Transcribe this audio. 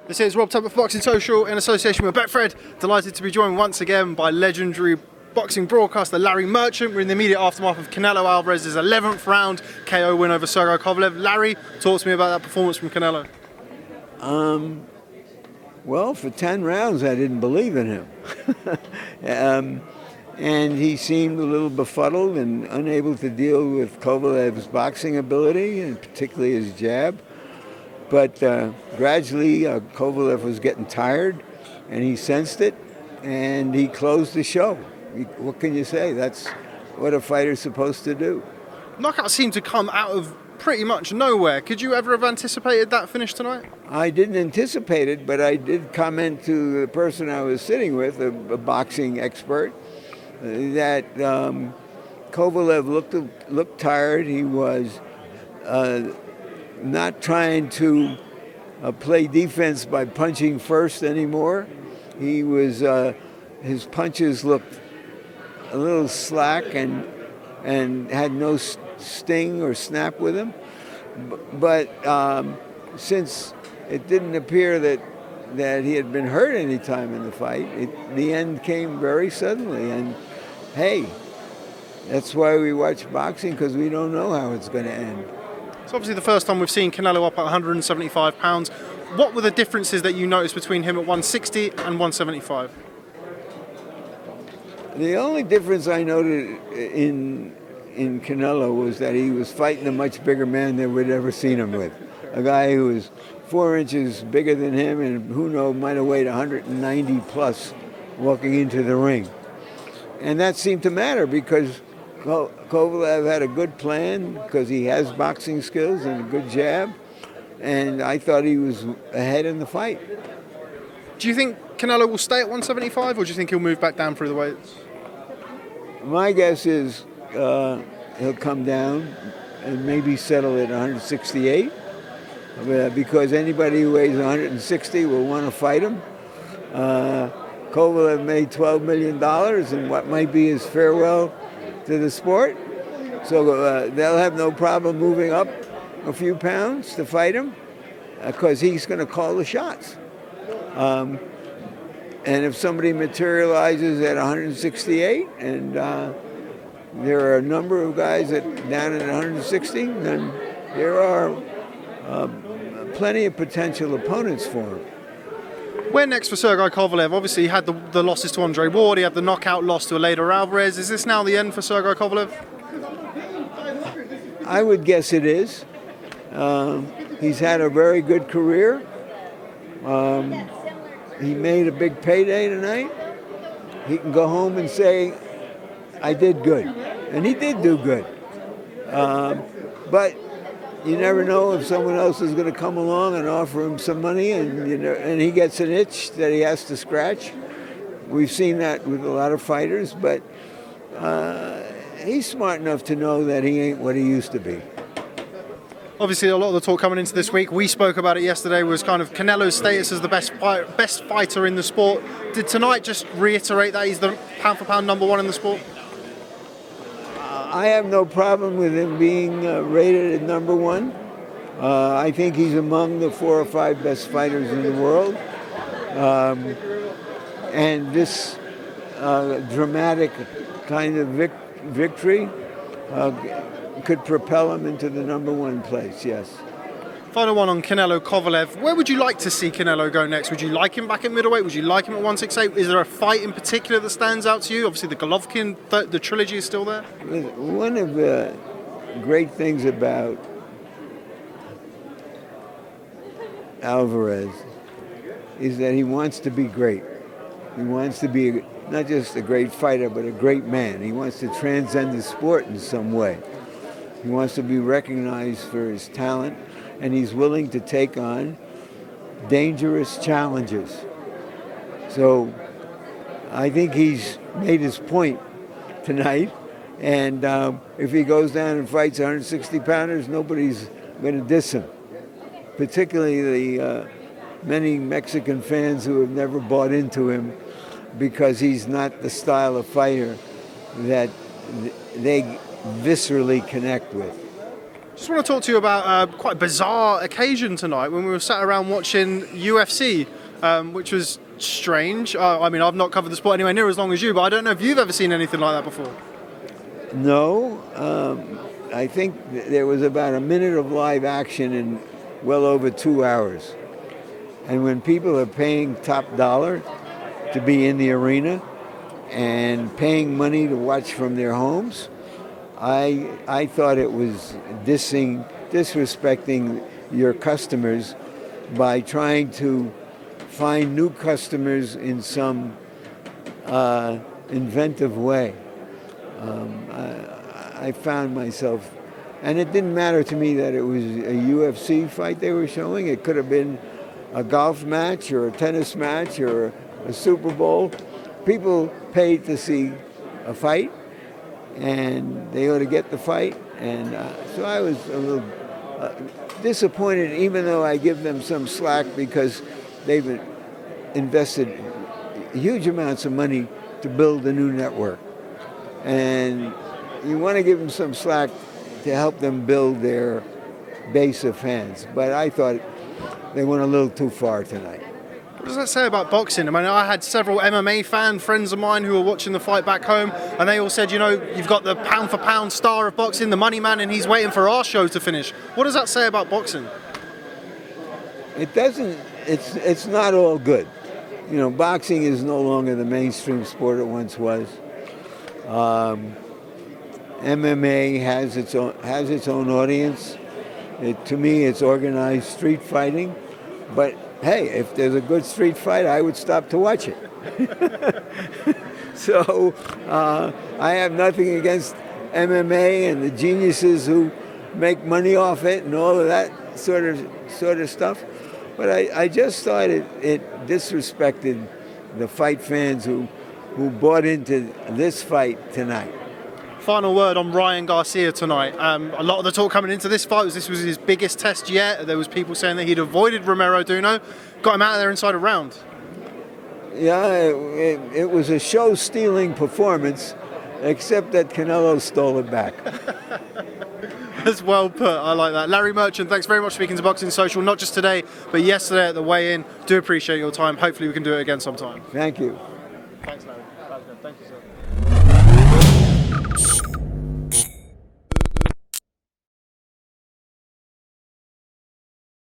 This is Rob Tubber for Boxing Social in association with Betfred. Delighted to be joined once again by legendary boxing broadcaster Larry Merchant. We're in the immediate aftermath of Canelo Alvarez's 11th round KO win over Sergey Kovalev. Larry, talk to me about that performance from Canelo. Well, for 10 rounds, I didn't believe in him. And he seemed a little befuddled and unable to deal with Kovalev's boxing ability, and particularly his jab. But gradually, Kovalev was getting tired, and he sensed it, and he closed the show. What can you say? That's what a fighter's supposed to do. Knockouts seemed to come out of pretty much nowhere. Could you ever have anticipated that finish tonight? I didn't anticipate it, but I did comment to the person I was sitting with, a boxing expert, that Kovalev looked tired. He was not trying to play defense by punching first anymore. He was his punches looked a little slack and had no sting or snap with him. But since it didn't appear that he had been hurt any time in the fight, the end came very suddenly. And hey, that's why we watch boxing, because we don't know how it's going to end. It's obviously the first time we've seen Canelo up at 175 pounds. What were the differences that you noticed between him at 160 and 175? The only difference I noted in Canelo was that he was fighting a much bigger man than we'd ever seen him with. A guy who was 4 inches bigger than him and who knows might have weighed 190 plus walking into the ring. And that seemed to matter because Kovalev had a good plan because he has boxing skills and a good jab, and I thought he was ahead in the fight. Do you think Canelo will stay at 175, or do you think he'll move back down through the weights? My guess is he'll come down and maybe settle at 168 because anybody who weighs 160 will want to fight him. Kovalev made $12 million in what might be his farewell to the sport, so they'll have no problem moving up a few pounds to fight him because he's going to call the shots. And if somebody materializes at 168, and there are a number of guys down at 160, then there are plenty of potential opponents for him. Where next for Sergey Kovalev? Obviously, he had the losses to Andre Ward. He had the knockout loss to Eleider Alvarez. Is this now the end for Sergey Kovalev? I would guess it is. He's had a very good career. He made a big payday tonight. He can go home and say, I did good. And he did do good. But you never know if someone else is going to come along and offer him some money, and he gets an itch that he has to scratch. We've seen that with a lot of fighters, but he's smart enough to know that he ain't what he used to be. Obviously, a lot of the talk coming into this week, we spoke about it yesterday, was kind of Canelo's status as the best fighter in the sport. Did tonight just reiterate that he's the pound-for-pound number one in the sport? I have no problem with him being rated at number one. I think he's among the 4 or 5 best fighters in the world. And this dramatic kind of victory could propel him into the number one place, yes. Final one on Canelo Kovalev. Where would you like to see Canelo go next? Would you like him back at middleweight? Would you like him at 168? Is there a fight in particular that stands out to you? Obviously, the Golovkin, the trilogy is still there. One of the great things about Alvarez is that he wants to be great. He wants to be not just a great fighter, but a great man. He wants to transcend the sport in some way. He wants to be recognized for his talent, and he's willing to take on dangerous challenges. So I think he's made his point tonight, and if he goes down and fights 160-pounders, nobody's going to diss him, particularly the many Mexican fans who have never bought into him because he's not the style of fighter that they viscerally connect with. Just want to talk to you about quite a bizarre occasion tonight when we were sat around watching UFC, which was strange. I mean, I've not covered the sport anywhere near as long as you, but I don't know if you've ever seen anything like that before. No, I think there was about a minute of live action in well over 2 hours. And when people are paying top dollar to be in the arena and paying money to watch from their homes, I thought it was disrespecting your customers by trying to find new customers in some inventive way. I found myself, and it didn't matter to me that it was a UFC fight they were showing. It could have been a golf match or a tennis match or a Super Bowl. People paid to see a fight, and they ought to get the fight. And so I was a little disappointed, even though I give them some slack because they've invested huge amounts of money to build a new network. And you want to give them some slack to help them build their base of fans. But I thought they went a little too far tonight. What does that say about boxing? I mean, I had several MMA friends of mine who were watching the fight back home, and they all said, you know, you've got the pound-for-pound star of boxing, the money man, and he's waiting for our show to finish. What does that say about boxing? It doesn't. It's not all good. You know, boxing is no longer the mainstream sport it once was. MMA has its own audience. To me, it's organized street fighting. But hey, if there's a good street fight, I would stop to watch it. So I have nothing against MMA and the geniuses who make money off it and all of that sort of stuff. But I just thought it disrespected the fight fans who bought into this fight tonight. Final word on Ryan Garcia tonight. A lot of the talk coming into this fight was this was his biggest test yet. There was people saying that he'd avoided Romero Duno, got him out of there inside a round. Yeah, it was a show-stealing performance, except that Canelo stole it back. That's well put. I like that. Larry Merchant, thanks very much for speaking to Boxing Social, not just today, but yesterday at the weigh-in. Do appreciate your time. Hopefully we can do it again sometime. Thank you. Thanks, Larry. That's good. Thank you, sir.